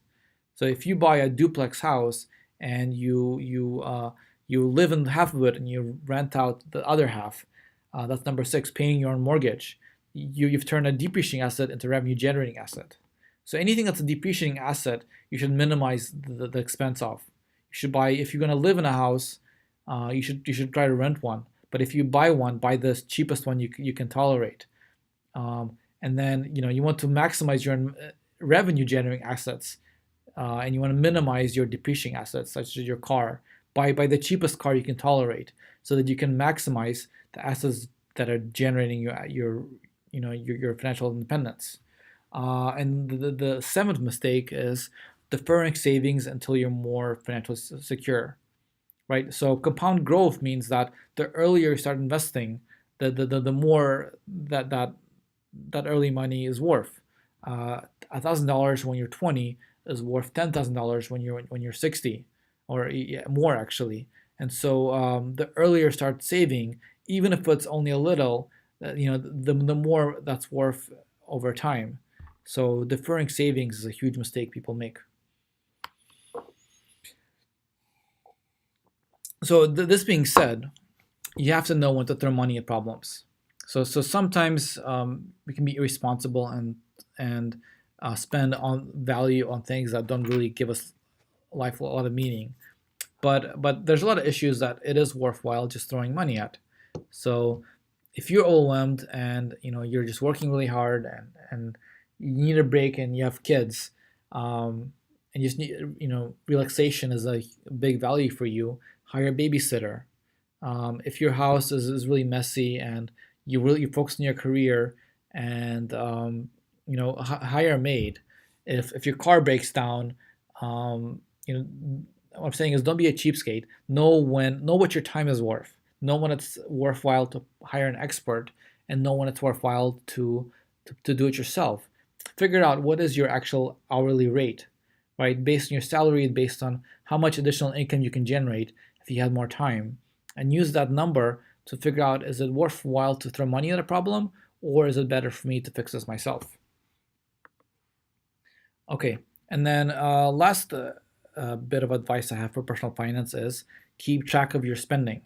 Speaker 1: So if you buy a duplex house and you live in half of it and you rent out the other half, that's number six, paying your own mortgage. You've turned a depreciating asset into a revenue generating asset. So anything that's a depreciating asset, you should minimize the expense of. You should buy, if you're going to live in a house, you should try to rent one. But if you buy one, buy the cheapest one you can tolerate. And then you want to maximize your revenue generating assets, and you want to minimize your depreciating assets, such as your car. Buy the cheapest car you can tolerate, so that you can maximize the assets that are generating your financial independence. And the seventh mistake is deferring savings until you're more financially secure, right? So compound growth means that the earlier you start investing, the more that early money is worth. $1,000 when you're 20 is worth $10,000 when you're 60, or more actually. And so the earlier you start saving, even if it's only a little, the more that's worth over time. So deferring savings is a huge mistake people make. So this being said, you have to know when to throw money at problems. So sometimes we can be irresponsible and spend on value on things that don't really give us life a lot of meaning. But there's a lot of issues that it is worthwhile just throwing money at. So if you're overwhelmed and you're just working really hard and you need a break and you have kids, and you just need relaxation is a big value for you, hire a babysitter. If your house is really messy and you're focused on your career, and hire a maid. If your car breaks down, what I'm saying is don't be a cheapskate. Know what your time is worth. Know when it's worthwhile to hire an expert, and know when it's worthwhile to do it yourself. Figure out what is your actual hourly rate, right? Based on your salary, based on how much additional income you can generate if you had more time, and use that number to figure out, is it worthwhile to throw money at a problem, or is it better for me to fix this myself? Okay, and then last bit of advice I have for personal finance is keep track of your spending.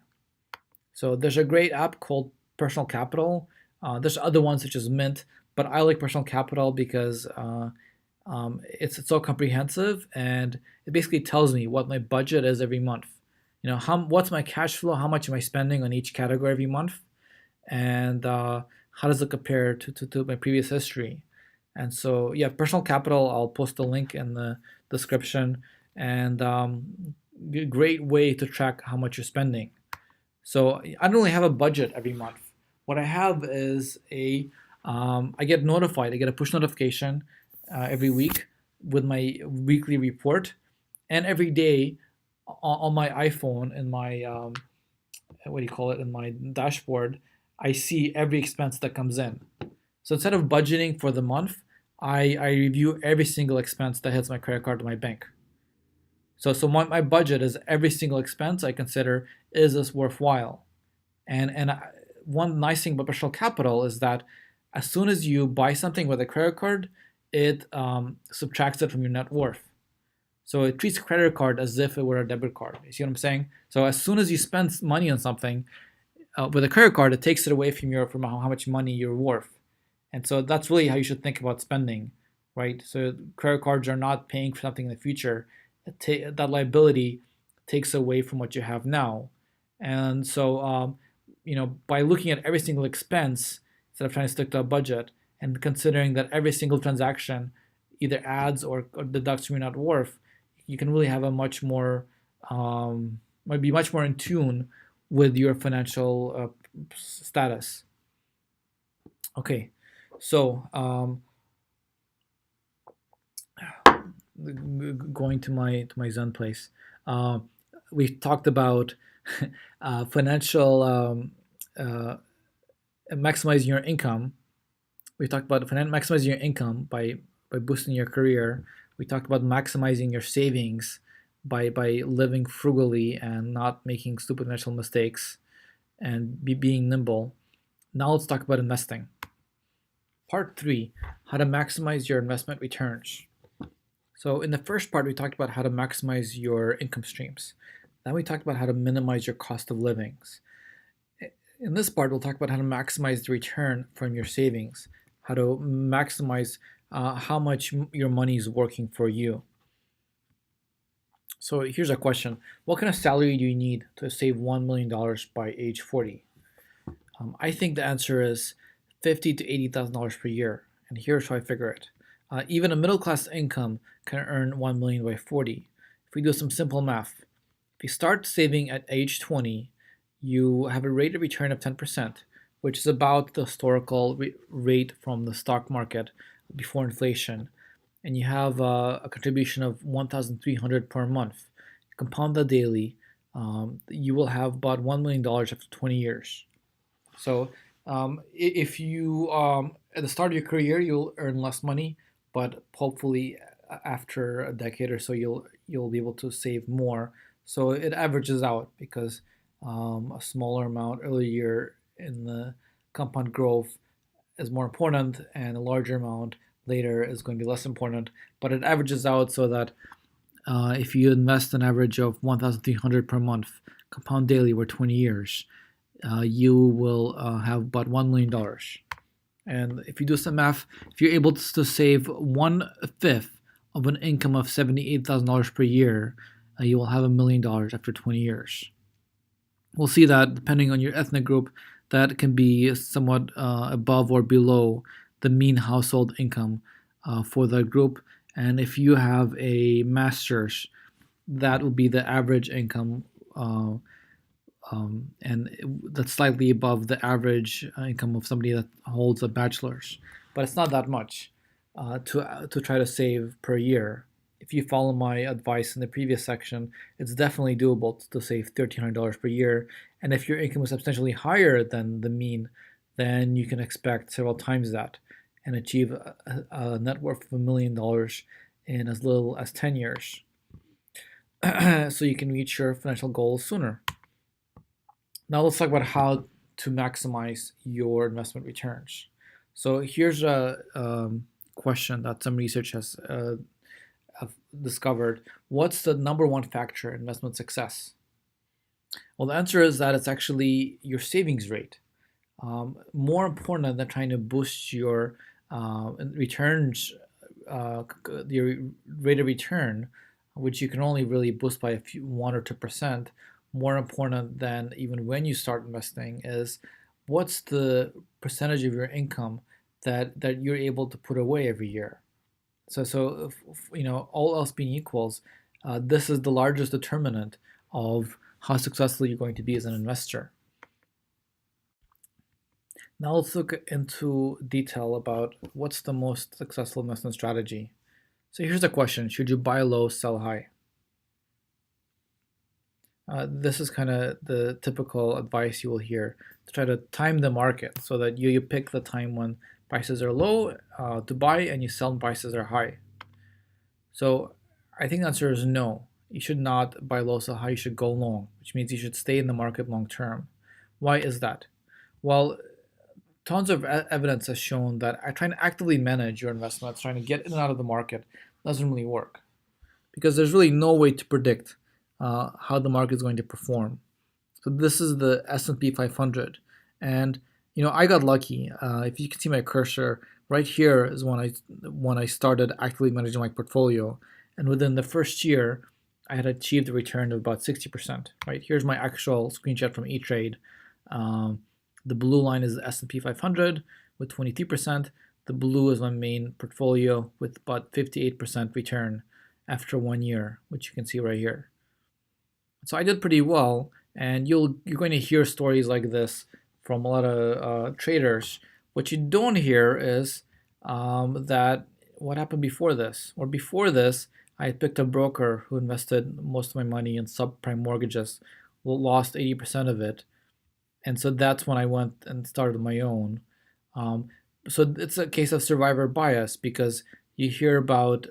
Speaker 1: So there's a great app called Personal Capital. There's other ones such as Mint, but I like Personal Capital because it's so comprehensive, and it basically tells me what my budget is every month. What's my cash flow? How much am I spending on each category every month? And how does it compare to my previous history? And so, yeah, Personal Capital, I'll post a link in the description, and great way to track how much you're spending. So I don't really have a budget every month. What I have is I get notified. I get a push notification every week with my weekly report, and every day on my iPhone in my what do you call it, in my dashboard, I see every expense that comes in. So instead of budgeting for the month, I review every single expense that hits my credit card to my bank. So my budget is every single expense I consider, is this worthwhile? And one nice thing about personal capital is that as soon as you buy something with a credit card, it subtracts it from your net worth. So it treats a credit card as if it were a debit card. You see what I'm saying? So as soon as you spend money on something with a credit card, it takes it away from how much money you're worth. And so that's really how you should think about spending, right? So credit cards are not paying for something in the future. That liability takes away from what you have now. And so, by looking at every single expense instead of trying to stick to a budget and considering that every single transaction either adds or deducts from your net worth, you can really have a much more, might be much more in tune with your financial status. Okay, so going to my Zen place, we talked about financial maximizing your income. We talked about maximizing your income by boosting your career. We talked about maximizing your savings by living frugally and not making stupid financial mistakes and being nimble. Now let's talk about investing. Part 3, how to maximize your investment returns. So in the first part, we talked about how to maximize your income streams. Then we talked about how to minimize your cost of livings. In this part, we'll talk about how to maximize the return from your savings, how to maximize how much your money is working for you. So here's a question. What kind of salary do you need to save $1 million by age 40? I think the answer is $50,000 to $80,000 per year. And here's how I figure it. Even a middle class income can earn $1 million by 40. If we do some simple math, if you start saving at age 20, you have a rate of return of 10%, which is about the historical rate from the stock market before inflation. And you have a contribution of $1,300 per month. Compound that daily, you will have about $1 million after 20 years. So if you, at the start of your career, you'll earn less money, but hopefully after a decade or so, you'll be able to save more. So it averages out because a smaller amount earlier in the compound growth is more important, and a larger amount later is going to be less important. But it averages out so that if you invest an average of $1,300 per month, compound daily over 20 years, you will have about $1 million. And if you do some math, if you're able to save 1/5 of an income of $78,000 per year, you will have $1 million after 20 years. We'll see that depending on your ethnic group, that can be somewhat above or below the mean household income for the group. And if you have a master's, that will be the average income, and that's slightly above the average income of somebody that holds a bachelor's. But it's not that much to try to save per year. If you follow my advice in the previous section, it's definitely doable to save $1,300 per year. And if your income is substantially higher than the mean, then you can expect several times that and achieve a net worth of $1 million in as little as 10 years. So you can reach your financial goals sooner. Now let's talk about how to maximize your investment returns. So here's a question that some research has have discovered. What's the number one factor in investment success? Well, the answer is that it's actually your savings rate. More important than trying to boost your returns, your rate of return, which you can only really boost by 1 or 2%. More important than even when you start investing is what's the percentage of your income that you're able to put away every year. So all else being equals, this is the largest determinant of how successful you're going to be as an investor. Now let's look into detail about what's the most successful investment strategy. So here's the question: should you buy low, sell high? This is kind of the typical advice you will hear to try to time the market so that you pick the time when prices are low to buy and you sell when prices are high. So I think the answer is no. You should not buy low, sell high. You should go long, which means you should stay in the market long term. Why is that? Well, tons of evidence has shown that trying to actively manage your investments, trying to get in and out of the market, doesn't really work because there's really no way to predict how the market is going to perform. So this is the S&P 500, and I got lucky. If you can see my cursor right here is when I started actively managing my portfolio, and within the first year, I had achieved a return of about 60%. Right here's my actual screenshot from E-Trade. Um, the blue line is the S&P 500 with 23%. The blue is my main portfolio with about 58% return after 1 year, which you can see right here. So I did pretty well, and you're going to hear stories like this from a lot of traders. What you don't hear is that what happened before this, or before this, I had picked a broker who invested most of my money in subprime mortgages, lost 80% of it, and so that's when I went and started my own. Um, so it's a case of survivor bias because you hear about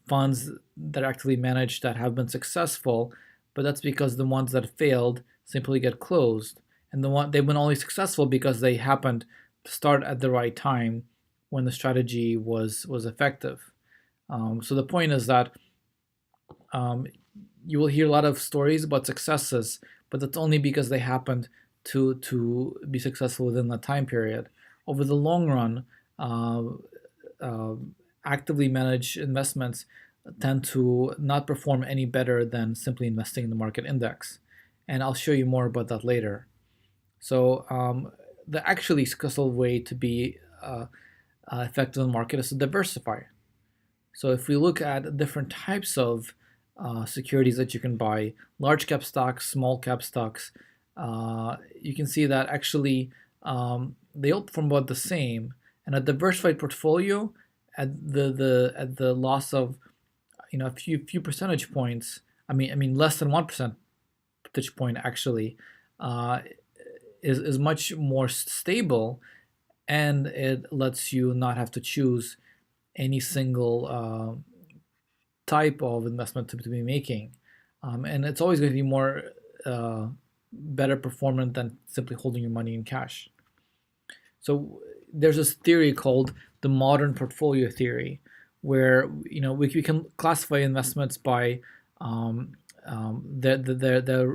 Speaker 1: funds that are actively managed that have been successful, but that's because the ones that failed simply get closed, and they've been only successful because they happened to start at the right time when the strategy was effective. So the point is that um, you will hear a lot of stories about successes, but that's only because they happened to be successful within that time period. Over the long run, uh, uh, actively managed investments tend to not perform any better than simply investing in the market index. And I'll show you more about that later. So the actually successful way to be effective in the market is to diversify. So if we look at different types of securities that you can buy, large cap stocks, small cap stocks, you can see that actually they all perform about the same. And a diversified portfolio at the loss of a few percentage points. I mean less than 1 percentage point actually uh, is much more stable, and it lets you not have to choose any single type of investment to be making, and it's always going to be more better performant than simply holding your money in cash. So there's this theory called the modern portfolio theory, where we can classify investments by the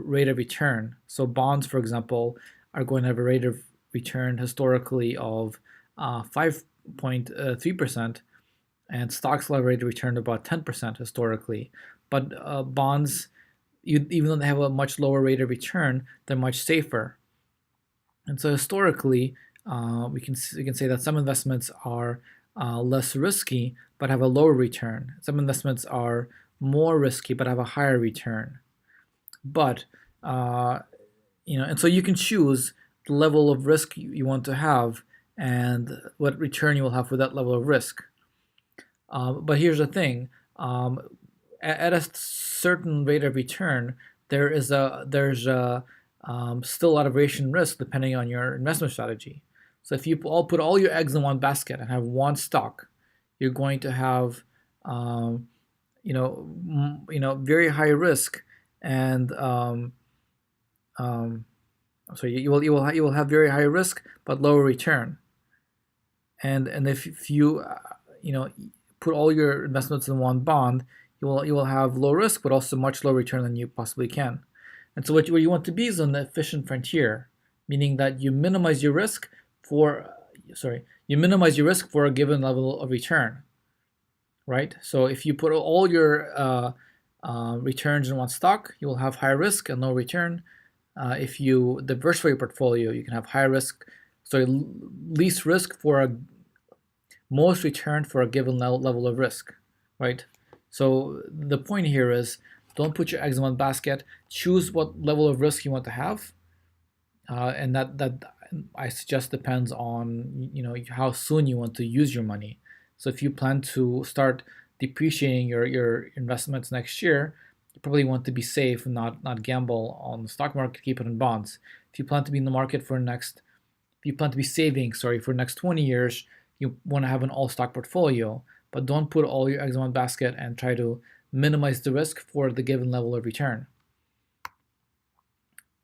Speaker 1: rate of return. So bonds, for example, are going to have a rate of return historically of 5.3%, and stocks will have a rate of return of about 10% historically. But bonds, even though they have a much lower rate of return, they're much safer. And so historically, we can say that some investments are less risky but have a lower return. Some investments are more risky but have a higher return. But and so you can choose the level of risk you want to have and what return you will have for that level of risk. But here's the thing: at a certain rate of return, there's still a lot of variation risk depending on your investment strategy. So if you all put all your eggs in one basket and have one stock, you're going to have very high risk, and so you will have very high risk but lower return. And if you put all your investments in one bond, you will have low risk but also much lower return than you possibly can. And so what you want to be is on the efficient frontier, meaning that you minimize your risk for a given level of return, right? So if you put all your returns in one stock, you will have high risk and low return. If you diversify your portfolio, you can have high risk, least risk for a most return for a given level of risk, right? So the point here is, don't put your eggs in one basket. Choose what level of risk you want to have, and that I suggest depends on how soon you want to use your money. So if you plan to start depreciating your investments next year, you probably want to be safe and not gamble on the stock market, keep it in bonds. If you plan to be in the market for next if you plan to be saving, sorry, for the next 20 years, you want to have an all stock portfolio, but don't put all your eggs in one basket and try to minimize the risk for the given level of return.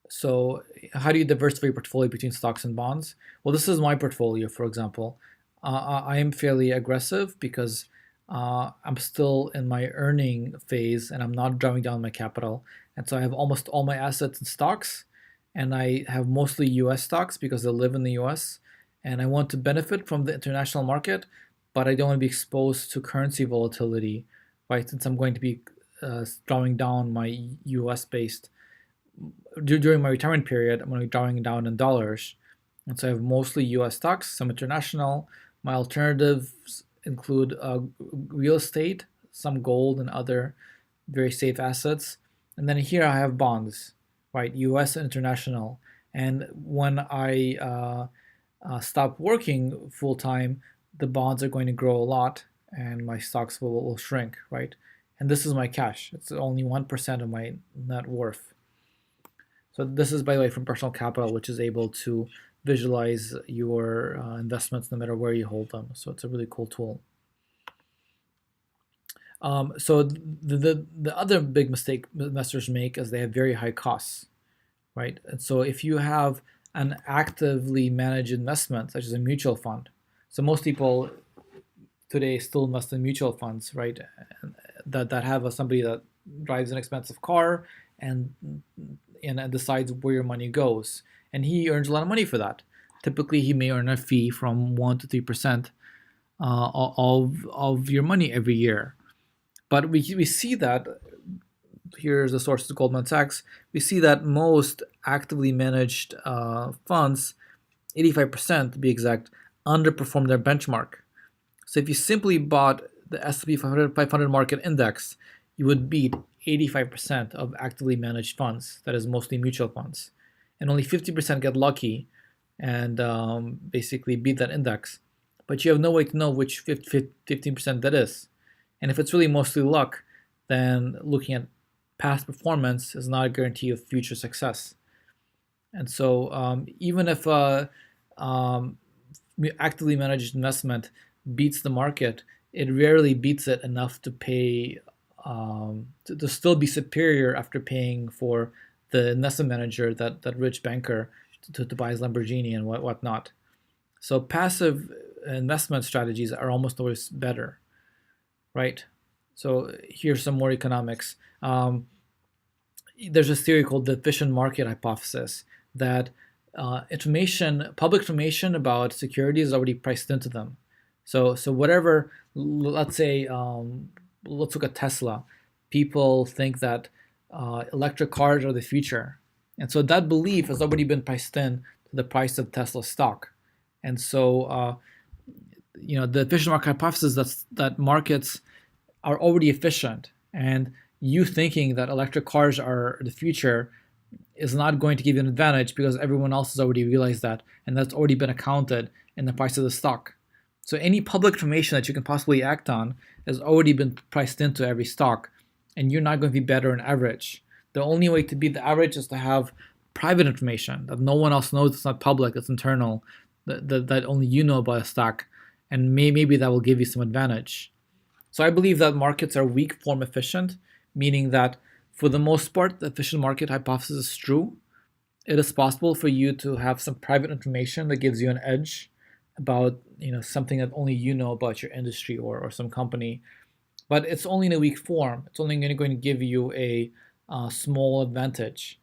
Speaker 1: So, how do you diversify your portfolio between stocks and bonds? Well, this is my portfolio, for example. I am fairly aggressive because I'm still in my earning phase and I'm not drawing down my capital. And so I have almost all my assets in stocks, and I have mostly US stocks because I live in the US and I want to benefit from the international market, but I don't want to be exposed to currency volatility, right? Since I'm going to be drawing down my US based during my retirement period, I'm going to be drawing down in dollars. And so I have mostly US stocks, some international. My alternatives include real estate, some gold, and other very safe assets. And then here I have bonds, right? US and international. And when I stop working full time, the bonds are going to grow a lot and my stocks will shrink, right? And this is my cash. It's only 1% of my net worth. So this is, by the way, from Personal Capital, which is able to visualize your investments no matter where you hold them. So it's a really cool tool. So the other big mistake investors make is they have very high costs, right? And so if you have an actively managed investment, such as a mutual fund, so most people today still invest in mutual funds, right? That have somebody that drives an expensive car and decides where your money goes, and he earns a lot of money for that. Typically, he may earn a fee from 1 to 3% of your money every year. But we see that here's the source of Goldman Sachs. We see that most actively managed funds, 85% to be exact, underperform their benchmark. So if you simply bought the S&P 500 market index, you would beat 85% of actively managed funds, that is mostly mutual funds. And only 50% get lucky and basically beat that index. But you have no way to know which 15% that is. And if it's really mostly luck, then looking at past performance is not a guarantee of future success. And so even if actively managed investment beats the market, it rarely beats it enough to pay to still be superior after paying for the investment manager, that rich banker, to buy his Lamborghini and whatnot. So passive investment strategies are almost always better, right? So here's some more economics. There's a theory called the efficient market hypothesis that public information about securities is already priced into them. So whatever, let's say, let's look at Tesla. People think that electric cars are the future. And so that belief has already been priced in to the price of Tesla stock. And so, the efficient market hypothesis that markets are already efficient, and you thinking that electric cars are the future is not going to give you an advantage because everyone else has already realized that, and that's already been accounted in the price of the stock. So any public information that you can possibly act on has already been priced into every stock, and you're not going to be better than average. The only way to beat the average is to have private information that no one else knows. It's not public, it's internal, that only you know about a stock, and maybe that will give you some advantage. So I believe that markets are weak form efficient, meaning that for the most part, the efficient market hypothesis is true. It is possible for you to have some private information that gives you an edge about something that only you know about your industry or some company, but it's only in a weak form. It's only going to give you a small advantage.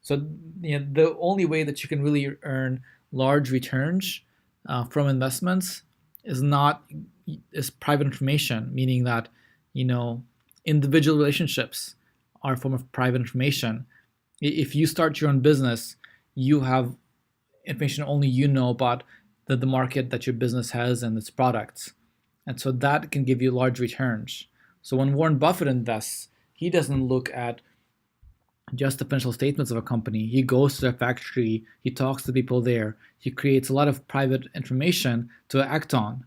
Speaker 1: So the only way that you can really earn large returns from investments is private information, meaning that individual relationships are a form of private information. If you start your own business, you have information only you know about the market that your business has and its products. And so that can give you large returns. So when Warren Buffett invests, he doesn't look at just the financial statements of a company. He goes to their factory, he talks to people there, he creates a lot of private information to act on.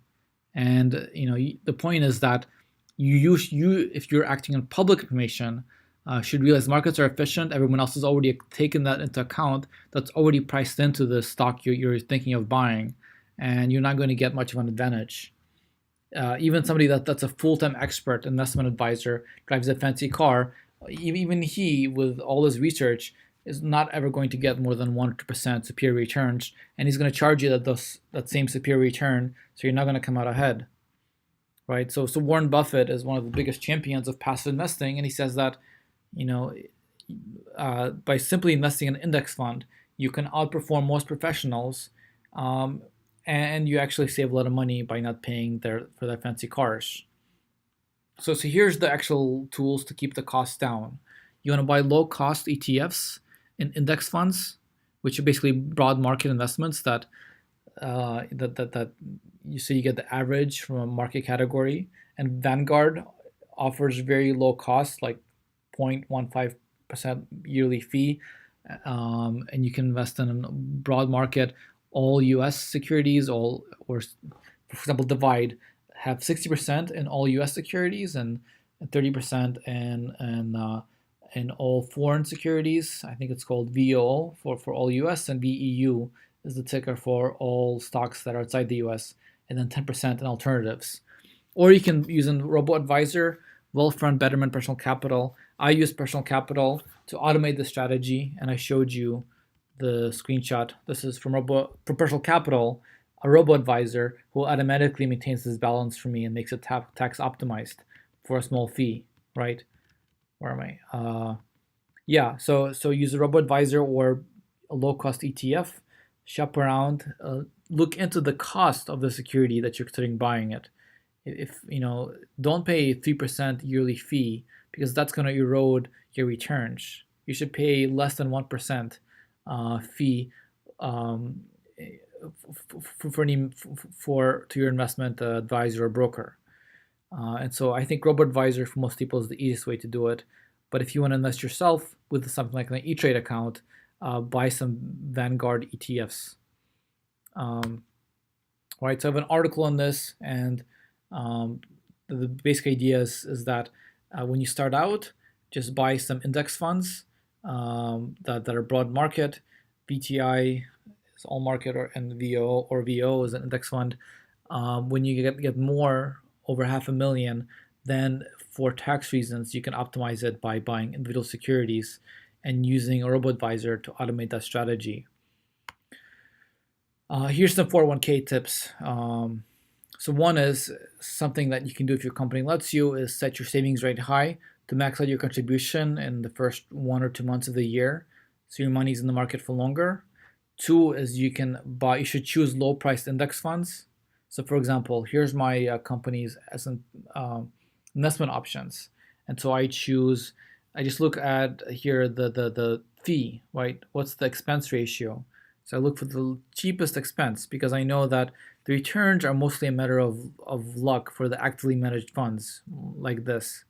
Speaker 1: And the point is that you if you're acting on public information, should realize markets are efficient. Everyone else has already taken that into account. That's already priced into the stock you're thinking of buying, and you're not going to get much of an advantage. Even somebody that's a full-time expert investment advisor, drives a fancy car, even he, with all his research, is not ever going to get more than 1 or 2% superior returns, and he's going to charge you that same superior return, so you're not going to come out ahead, right? So Warren Buffett is one of the biggest champions of passive investing, and he says that, you know, by simply investing in an index fund, you can outperform most professionals, um, and you actually save a lot of money by not paying for their fancy cars. So here's the actual tools to keep the costs down. You want to buy low cost ETFs and index funds, which are basically broad market investments that you get the average from a market category. And Vanguard offers very low cost, like 0.15% yearly fee, and you can invest in a broad market, all U.S. securities, or for example, Divide have 60% in all U.S. securities and 30% in all foreign securities. I think it's called VOO for all U.S., and VEU is the ticker for all stocks that are outside the U.S., and then 10% in alternatives. Or you can use a robo-advisor, Wealthfront, Betterment, Personal Capital. I use Personal Capital to automate the strategy, and I showed you the screenshot. This is from Personal Capital, a robo-advisor who automatically maintains this balance for me and makes it tax optimized for a small fee, right? Where am I? Yeah, so use a robo-advisor or a low-cost ETF, shop around, look into the cost of the security that you're considering buying it. If don't pay a 3% yearly fee, because that's going to erode your returns. You should pay less than 1% fee to your investment advisor or broker. And so I think robo-advisor for most people is the easiest way to do it. But if you want to invest yourself with something like an E-Trade account, buy some Vanguard ETFs. Right, so I have an article on this, and the basic idea is that when you start out, just buy some index funds that are broad market. VTI is all market, and VO is an index fund. When you get more, over $500,000, then for tax reasons, you can optimize it by buying individual securities and using a robo-advisor to automate that strategy. Here's some 401k tips. So one is something that you can do if your company lets you is set your savings rate high to max out your contribution in the first 1 or 2 months of the year, so your money's in the market for longer. Two is you should choose low priced index funds. So for example, here's my company's investment options. And so I just look at here the fee, right? What's the expense ratio? So I look for the cheapest expense, because I know that the returns are mostly a matter of luck for the actively managed funds like this,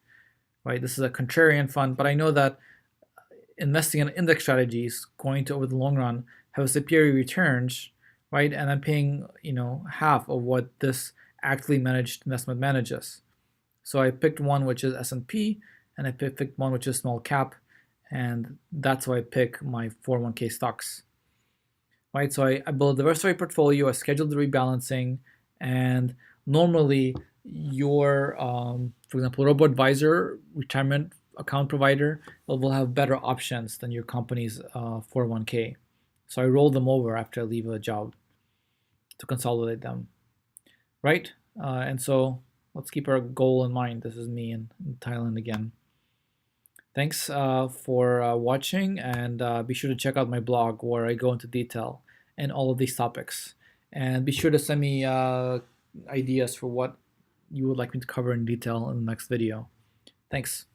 Speaker 1: right? This is a contrarian fund, but I know that investing in index strategies going to, over the long run, have superior returns, right? And I'm paying, half of what this actively managed investment manages. So I picked one which is S&P, and I picked one which is small cap, and that's why I pick my 401k stocks. Right, so I build a diversified portfolio, I schedule the rebalancing, and normally your, for example, robo-advisor, retirement account provider, will have better options than your company's 401k. So I roll them over after I leave a job to consolidate them, right? And so let's keep our goal in mind. This is me in Thailand again. Thanks for watching, and be sure to check out my blog where I go into detail in all of these topics. And be sure to send me ideas for what you would like me to cover in detail in the next video. Thanks.